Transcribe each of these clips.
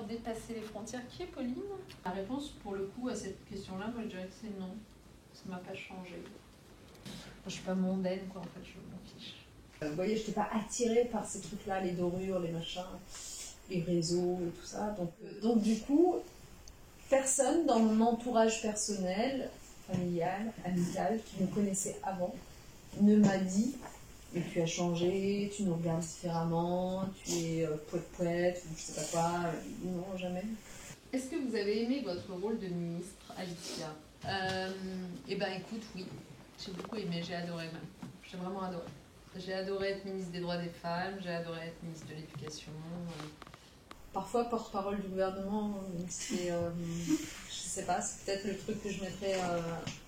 dépasser les frontières. Qui est Pauline? La réponse, pour le coup, à cette question-là, moi je dirais que c'est non. Ça m'a pas changé. Je suis pas mondaine, quoi, en fait, je m'en fiche. Vous voyez, je n'étais pas attirée par ces trucs-là, les dorures, les machins, les réseaux et tout ça. Donc du coup, personne dans mon entourage personnel, familial, amical, qui me connaissait avant, ne m'a dit « Mais tu as changé, tu nous regardes différemment, tu es poète-poète, ou je sais pas quoi. » Non, jamais. Est-ce que vous avez aimé votre rôle de ministre, Alicia? Eh ben écoute, oui. J'ai beaucoup aimé, j'ai adoré même. J'ai vraiment adoré. J'ai adoré être ministre des droits des femmes, j'ai adoré être ministre de l'éducation. Parfois, porte-parole du gouvernement, c'est, je sais pas, c'est peut-être le truc que je mettrais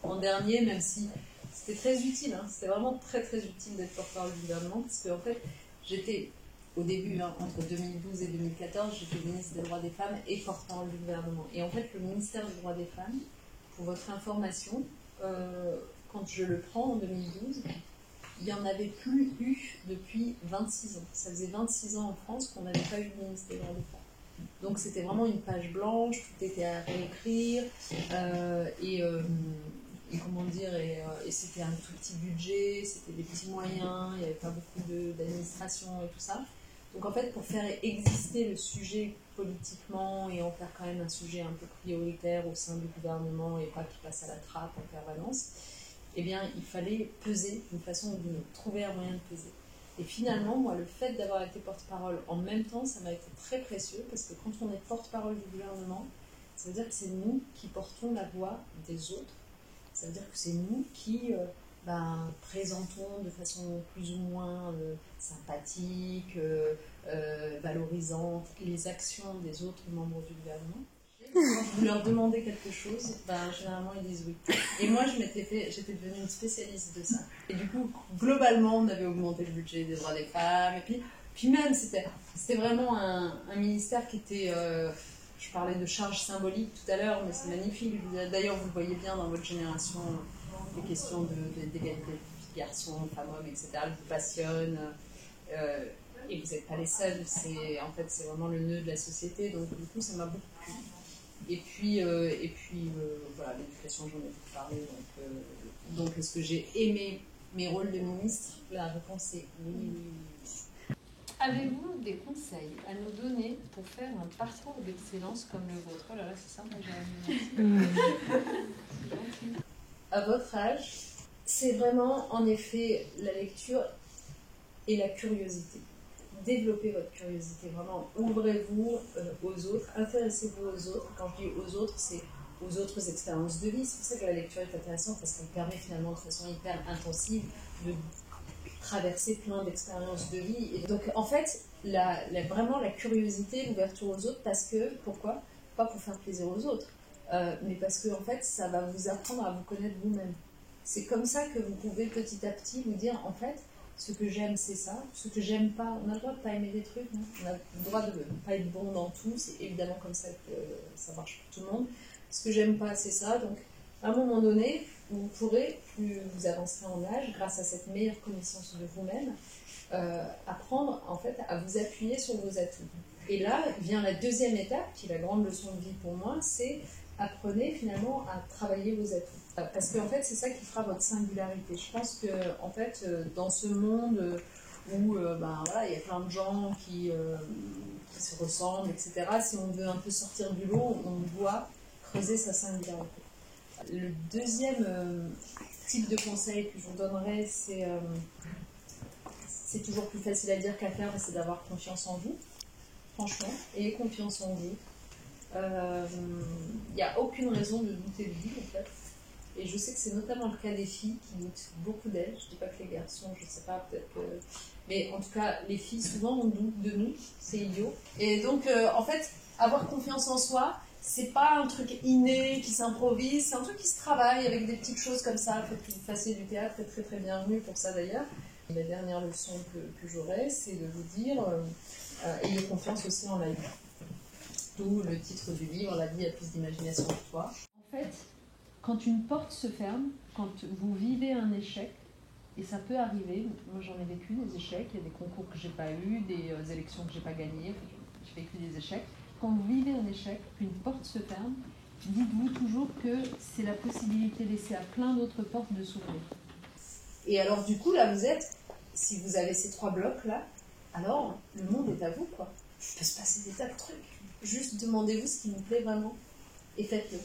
en dernier, même si c'était très utile. Hein. C'était vraiment très très utile d'être porte-parole du gouvernement, parce qu'en fait, j'étais au début, hein, entre 2012 et 2014, j'étais ministre des droits des femmes et porte-parole du gouvernement. Et en fait, le ministère des droits des femmes, pour votre information, quand je le prends en 2012, il n'y en avait plus eu depuis 26 ans. Ça faisait 26 ans en France qu'on n'avait pas eu de ministre des droits des femmes. Donc c'était vraiment une page blanche, tout était à réécrire, et comment dire, et c'était un tout petit budget, c'était des petits moyens, il n'y avait pas beaucoup d'administration et tout ça. Donc en fait, pour faire exister le sujet politiquement et en faire quand même un sujet un peu prioritaire au sein du gouvernement et pas qu'il passe à la trappe en permanence, eh bien, il fallait peser d'une façon ou d'une autre, trouver un moyen de peser. Et finalement, moi, le fait d'avoir été porte-parole en même temps, ça m'a été très précieux, parce que quand on est porte-parole du gouvernement, ça veut dire que c'est nous qui portons la voix des autres. Ça veut dire que c'est nous qui présentons de façon plus ou moins sympathique, valorisante, les actions des autres membres du gouvernement. Quand vous leur demandez quelque chose, généralement ils disent oui. Et moi j'étais devenue une spécialiste de ça. Et du coup, globalement, on avait augmenté le budget des droits des femmes. Et puis même, c'était vraiment un ministère qui était... je parlais de charge symbolique tout à l'heure, mais c'est magnifique. D'ailleurs, vous le voyez bien dans votre génération, les questions d'égalité garçons, femmes-hommes, etc. vous passionnent. Et vous n'êtes pas les seuls. En fait, c'est vraiment le nœud de la société. Donc du coup, ça m'a beaucoup plu. Et puis voilà, l'éducation, j'en ai beaucoup parlé. Donc est-ce que j'ai aimé mes rôles de ministre? La réponse est oui. Avez-vous des conseils à nous donner pour faire un parcours d'excellence comme le vôtre? Oh là là, c'est sympa, j'ai À votre âge, c'est vraiment en effet la lecture et la curiosité. Développez votre curiosité, vraiment, ouvrez-vous aux autres, intéressez-vous aux autres. Quand je dis aux autres, c'est aux autres expériences de vie. C'est pour ça que la lecture est intéressante, parce qu'elle permet finalement de façon hyper intensive de traverser plein d'expériences de vie. Et donc en fait, vraiment la curiosité, l'ouverture aux autres, parce que, pourquoi? Pas pour faire plaisir aux autres, mais parce que en fait, ça va vous apprendre à vous connaître vous-même. C'est comme ça que vous pouvez petit à petit vous dire, en fait, ce que j'aime, c'est ça. Ce que j'aime pas, on a le droit de pas aimer des trucs, non? On a le droit de pas être bon dans tout. C'est évidemment comme ça que ça marche pour tout le monde. Ce que j'aime pas, c'est ça. Donc, à un moment donné, vous pourrez, plus vous avancerez en âge, grâce à cette meilleure connaissance de vous-même, apprendre en fait à vous appuyer sur vos atouts. Et là vient la deuxième étape, qui est la grande leçon de vie pour moi, c'est apprenez finalement à travailler vos atouts. Parce qu'en fait, c'est ça qui fera votre singularité. Je pense que, en fait, dans ce monde où voilà, il y a plein de gens qui se ressemblent, etc., si on veut un peu sortir du lot, on doit creuser sa singularité. Le deuxième type de conseil que je vous donnerais, c'est toujours plus facile à dire qu'à faire, c'est d'avoir confiance en vous. Franchement, ayez confiance en vous. Il n'y a aucune raison de douter de vous, en fait. Et je sais que c'est notamment le cas des filles qui doutent beaucoup d'elles. Je ne dis pas que les garçons, je ne sais pas, peut-être que... Mais en tout cas, les filles, souvent, on doute de nous. C'est idiot. Et donc, en fait, avoir confiance en soi, c'est pas un truc inné qui s'improvise, c'est un truc qui se travaille avec des petites choses comme ça. Faites que vous fassiez du théâtre, c'est très très bienvenu pour ça d'ailleurs. La dernière leçon que j'aurais, c'est de vous dire ayez confiance aussi en la vie. D'où le titre du livre, La vie a plus d'imagination que toi. En fait, quand une porte se ferme, quand vous vivez un échec, et ça peut arriver, moi j'en ai vécu des échecs, il y a des concours que j'ai pas eu, des élections que j'ai pas gagnées, j'ai vécu des échecs. quand vous vivez un échec, qu'une porte se ferme, dites-vous toujours que c'est la possibilité laissée à plein d'autres portes de s'ouvrir. Et alors du coup, là, si vous avez ces 3 blocs-là, alors le monde est à vous, quoi. Il peut se passer des tas de trucs. Juste demandez-vous ce qui vous plaît vraiment et faites-le.